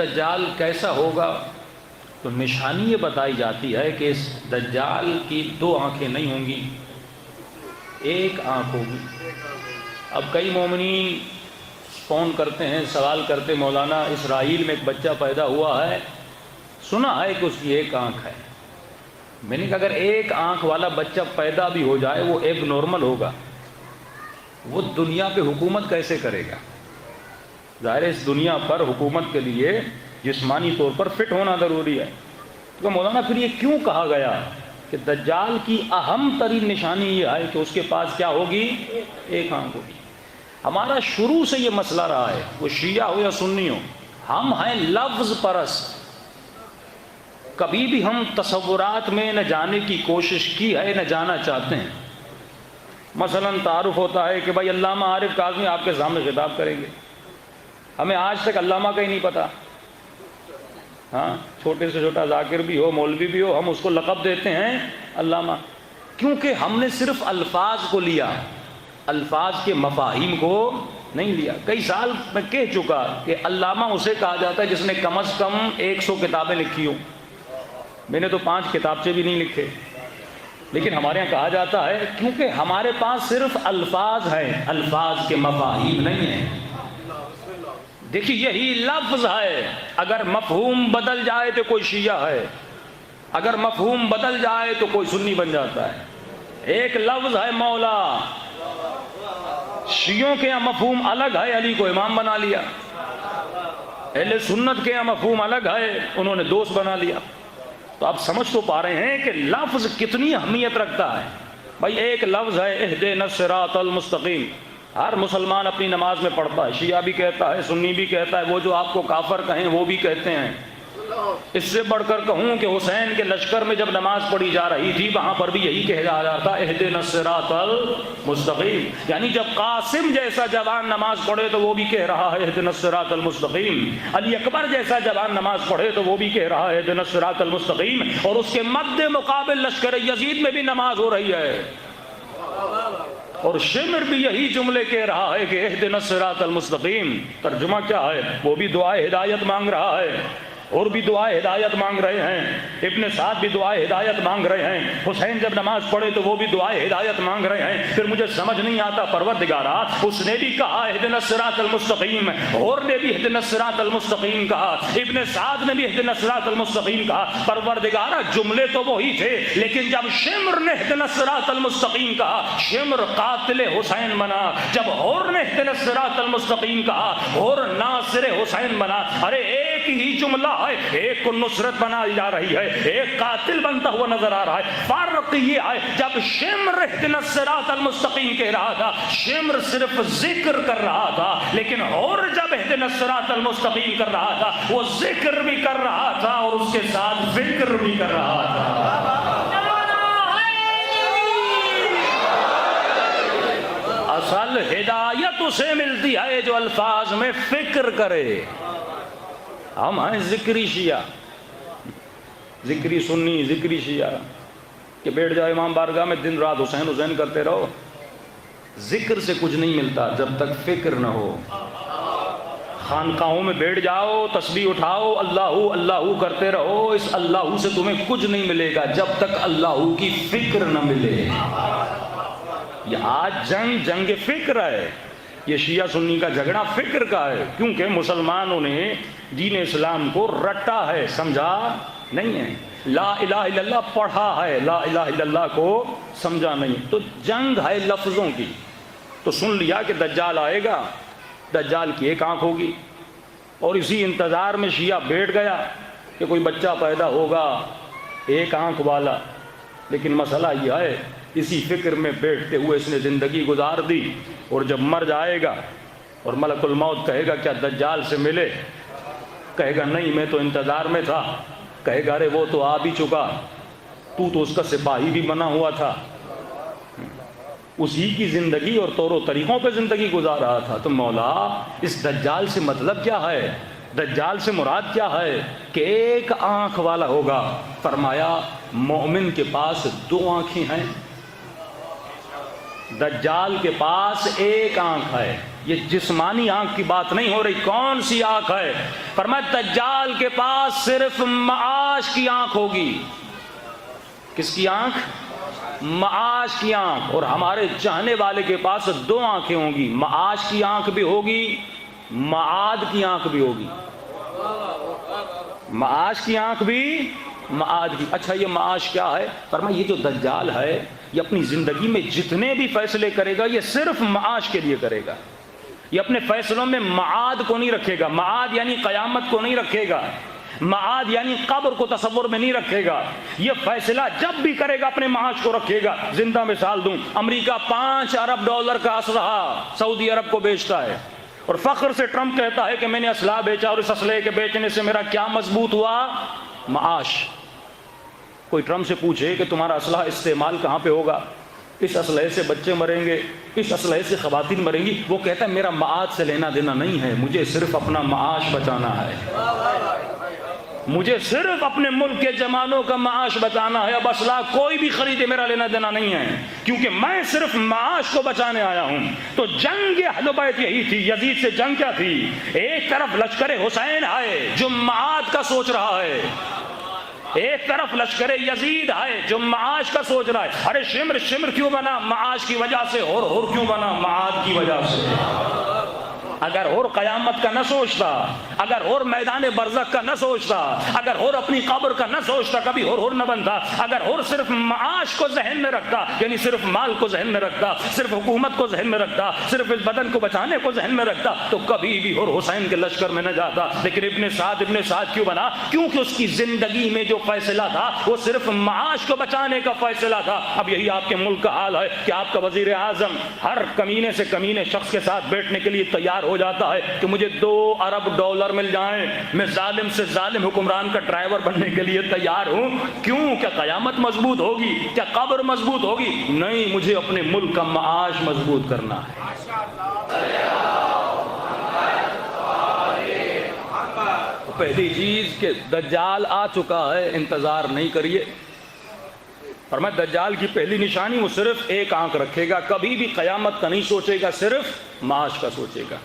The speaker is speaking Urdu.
دجال کیسا ہوگا؟ تو نشانی یہ بتائی جاتی ہے کہ اس دجال کی دو آنکھیں نہیں ہوں گی، ایک آنکھ ہوگی۔ اب کئی مومنین فون کرتے ہیں، سوال کرتے، مولانا اسرائیل میں ایک بچہ پیدا ہوا ہے، سنا ہے کہ اس کی ایک آنکھ ہے۔ میں نے کہا اگر ایک آنکھ والا بچہ پیدا بھی ہو جائے وہ ایب نارمل ہوگا، وہ دنیا پہ حکومت کیسے کرے گا؟ ظاہر ہے اس دنیا پر حکومت کے لیے جسمانی طور پر فٹ ہونا ضروری ہے۔ تو مولانا پھر یہ کیوں کہا گیا کہ دجال کی اہم ترین نشانی یہ ہے کہ اس کے پاس کیا ہوگی؟ ایک آنکھ ہوگی۔ ہمارا شروع سے یہ مسئلہ رہا ہے، وہ شیعہ ہو یا سنی ہو، ہم ہیں لفظ پرست۔ کبھی بھی ہم تصورات میں نہ جانے کی کوشش کی ہے نہ جانا چاہتے ہیں۔ مثلا تعارف ہوتا ہے کہ بھائی علامہ عارف کاظمی آپ کے سامنے خطاب کریں گے، ہمیں آج تک علامہ کا ہی نہیں پتا۔ ہاں، چھوٹے سے چھوٹا ذاکر بھی ہو، مولوی بھی ہو، ہم اس کو لقب دیتے ہیں علامہ، کیونکہ ہم نے صرف الفاظ کو لیا، الفاظ کے مفاہیم کو نہیں لیا۔ کئی سال میں کہہ چکا کہ علامہ اسے کہا جاتا ہے جس نے کم از کم 100 کتابیں لکھی ہوں۔ میں نے تو 5 کتابچے بھی نہیں لکھے، لیکن ہمارے یہاں کہا جاتا ہے کیونکہ ہمارے پاس صرف الفاظ ہیں، الفاظ کے مفاہیم نہیں ہیں۔ دیکھیے یہی لفظ ہے، اگر مفہوم بدل جائے تو کوئی شیعہ ہے، اگر مفہوم بدل جائے تو کوئی سنی بن جاتا ہے۔ ایک لفظ ہے مولا، شیعوں کے یہاں مفہوم الگ ہے، علی کو امام بنا لیا۔ اہل سنت کے یہاں مفہوم الگ ہے، انہوں نے دوست بنا لیا۔ تو آپ سمجھ تو پا رہے ہیں کہ لفظ کتنی اہمیت رکھتا ہے۔ بھائی ایک لفظ ہے اہدنا الصراط المستقیم، ہر مسلمان اپنی نماز میں پڑھتا ہے، شیعہ بھی کہتا ہے، سنی بھی کہتا ہے، وہ جو آپ کو کافر کہیں وہ بھی کہتے ہیں۔ اس سے بڑھ کر کہوں کہ حسین کے لشکر میں جب نماز پڑھی جا رہی تھی وہاں پر بھی یہی کہا جا رہا تھا اہدنا الصراط المستقیم، یعنی جب قاسم جیسا جوان نماز پڑھے تو وہ بھی کہہ رہا ہے اہدنا الصراط المستقیم، علی اکبر جیسا جوان نماز پڑھے تو وہ بھی کہہ رہا ہے اہدنا الصراط المستقیم، اور اس کے مد مقابل لشکر یزید میں بھی نماز ہو رہی ہے، اور شمر بھی یہی جملے کہہ رہا ہے کہ اہدنا الصراط المستقیم۔ ترجمہ کیا ہے؟ وہ بھی دعائے ہدایت مانگ رہا ہے، اور بھی دعائے ہدایت مانگ رہے ہیں، ابن سعد بھی دعائے ہدایت مانگ رہے ہیں، حسین جب نماز پڑھے تو وہ بھی دعائے ہدایت مانگ رہے ہیں۔ پھر مجھے سمجھ نہیں آتا پروردگارا، اس نے بھی کہا اہدنا الصراط المستقیم، اور نے بھی اہدنا الصراط المستقیم کہا، ابن سعد نے بھی اہدنا الصراط المستقیم کہا، پروردگارا جملے تو وہی تھے، لیکن جب شمر نے اہدنا الصراط المستقیم کہا شمر قاتل حسین بنا، جب اور نے اہدنا الصراط المستقیم کہا اور ناصر حسین بنا۔ ارے ایک ہی جملہ ہے، ایک کو نصرت بنائی جا رہی ہے، ایک قاتل بنتا ہوا نظر آ رہا ہے۔ فرق یہ ہے جب شمر اہدنا الصراط المستقیم کہہ رہا تھا شمر صرف ذکر کر رہا تھا، لیکن اور جب اہدنا الصراط المستقیم کر رہا تھا وہ ذکر بھی کر رہا تھا اور اس کے ساتھ فکر بھی کر رہا تھا۔ اصل ہدایت اسے ملتی ہے جو الفاظ میں فکر کرے۔ ہم ہیں ذکری شیعہ، ذکری سنی، ذکری شیعہ کہ بیٹھ جاؤ امام بارگاہ میں دن رات حسین حسین کرتے رہو۔ ذکر سے کچھ نہیں ملتا جب تک فکر نہ ہو۔ خانقاہوں میں بیٹھ جاؤ، تسبیح اٹھاؤ، اللہ اللہ کرتے رہو، اس اللہ سے تمہیں کچھ نہیں ملے گا جب تک اللہ کی فکر نہ ملے۔ یہ آج جنگ فکر ہے، یہ شیعہ سنی کا جھگڑا فکر کا ہے، کیونکہ مسلمانوں نے دین اسلام کو رٹا ہے، سمجھا نہیں ہے۔ لا الہ الا اللہ پڑھا ہے، لا الہ الا اللہ کو سمجھا نہیں۔ تو جنگ ہے لفظوں کی۔ تو سن لیا کہ دجال آئے گا، دجال کی ایک آنکھ ہوگی، اور اسی انتظار میں شیعہ بیٹھ گیا کہ کوئی بچہ پیدا ہوگا ایک آنکھ والا۔ لیکن مسئلہ یہ ہے اسی فکر میں بیٹھتے ہوئے اس نے زندگی گزار دی، اور جب مر جائے گا اور ملک الموت کہے گا کیا دجال سے ملے؟ کہے گا نہیں میں تو انتظار میں تھا۔ کہے گا ارے وہ تو آ بھی چکا، تو اس کا سپاہی بھی بنا ہوا تھا، اسی کی زندگی اور طور و طریقوں پہ زندگی گزار رہا تھا۔ تو مولا اس دجال سے مطلب کیا ہے؟ دجال سے مراد کیا ہے؟ کہ ایک آنکھ والا ہوگا۔ فرمایا مومن کے پاس 2 آنکھیں ہیں، دجال کے پاس ایک آنکھ ہے۔ یہ جسمانی آنکھ کی بات نہیں ہو رہی. کون سی آنکھ ہے؟ فرمایا دجال کے پاس صرف معاش کی آنکھ ہوگی. کس کی آنکھ؟ معاش کی آنکھ. اور ہمارے چاہنے والے کے پاس دو آنکھیں ہوں گی, معاش کی آنکھ بھی ہوگی, معاد کی آنکھ بھی ہوگی. معاش کی آنکھ بھی, معاد کی. اچھا یہ معاش کیا ہے؟ فرمایا یہ جو دجال ہے یہ اپنی زندگی میں جتنے بھی فیصلے کرے گا یہ صرف معاش کے لیے کرے گا. یہ اپنے فیصلوں میں معاد کو نہیں رکھے گا. معاد یعنی قیامت کو نہیں رکھے گا, معاد یعنی قبر کو تصور میں نہیں رکھے گا. یہ فیصلہ جب بھی کرے گا اپنے معاش کو رکھے گا. زندہ مثال دوں, امریکہ $5 ارب کا اسلحہ سعودی عرب کو بیچتا ہے, اور فخر سے ٹرمپ کہتا ہے کہ میں نے اسلحہ بیچا اور اس اسلحے کے بیچنے سے میرا کیا مضبوط ہوا؟ معاش. کوئی ٹرمپ سے پوچھے کہ تمہارا اسلحہ استعمال کہاں پہ ہوگا؟ اس اسلحے سے بچے مریں گے, اس اسلحے سے خواتین مریں گی. وہ کہتا ہے میرا معاد سے لینا دینا نہیں ہے, مجھے صرف اپنا معاش بچانا ہے, مجھے صرف اپنے ملک کے جوانوں کا معاش بچانا ہے. اب اسلحہ کوئی بھی خریدے میرا لینا دینا نہیں ہے, کیونکہ میں صرف معاش کو بچانے آیا ہوں. تو جنگ اہل بیت یہی تھی. یزید سے جنگ کیا تھی؟ ایک طرف لشکر حسین ہے جو معاد کا سوچ رہا ہے, ایک طرف لشکر یزید ہے جو معاش کا سوچ رہا ہے. ارے شمر شمر کیوں بنا؟ معاش کی وجہ سے. اور کیوں بنا؟ معاد کی وجہ سے. اگر اور قیامت کا نہ سوچتا, اگر اور میدان برزخ کا نہ سوچتا, اگر اور اپنی قبر کا نہ سوچتا, کبھی اور نہ بنتا. اگر اور صرف معاش کو ذہن میں رکھتا, یعنی صرف مال کو ذہن میں رکھتا, صرف حکومت کو ذہن میں رکھتا, صرف اس بدن کو بچانے کو ذہن میں رکھتا, تو کبھی بھی اور حسین کے لشکر میں نہ جاتا. لیکن ابن سعد کیوں بنا؟ کیونکہ اس کی زندگی میں جو فیصلہ تھا وہ صرف معاش کو بچانے کا فیصلہ تھا. اب یہی آپ کے ملک کا حال ہے کہ آپ کا وزیر اعظم ہر کمینے سے کمینے شخص کے ساتھ بیٹھنے کے لیے تیار ہو جاتا ہے کہ مجھے $2 ارب مل جائیں, میں ظالم سے ظالم حکمران کا ڈرائیور بننے کے لیے تیار ہوں. کیوں؟ کیا قیامت مضبوط ہوگی؟ کیا قبر مضبوط ہوگی؟ نہیں, مجھے اپنے ملک کا معاش مضبوط کرنا ہے. پہلی چیز کہ دجال آ چکا ہے, انتظار نہیں کریے. فرمایا دجال کی پہلی نشانی وہ صرف ایک آنکھ رکھے گا, کبھی بھی قیامت کا نہیں سوچے گا, صرف معاش کا سوچے گا.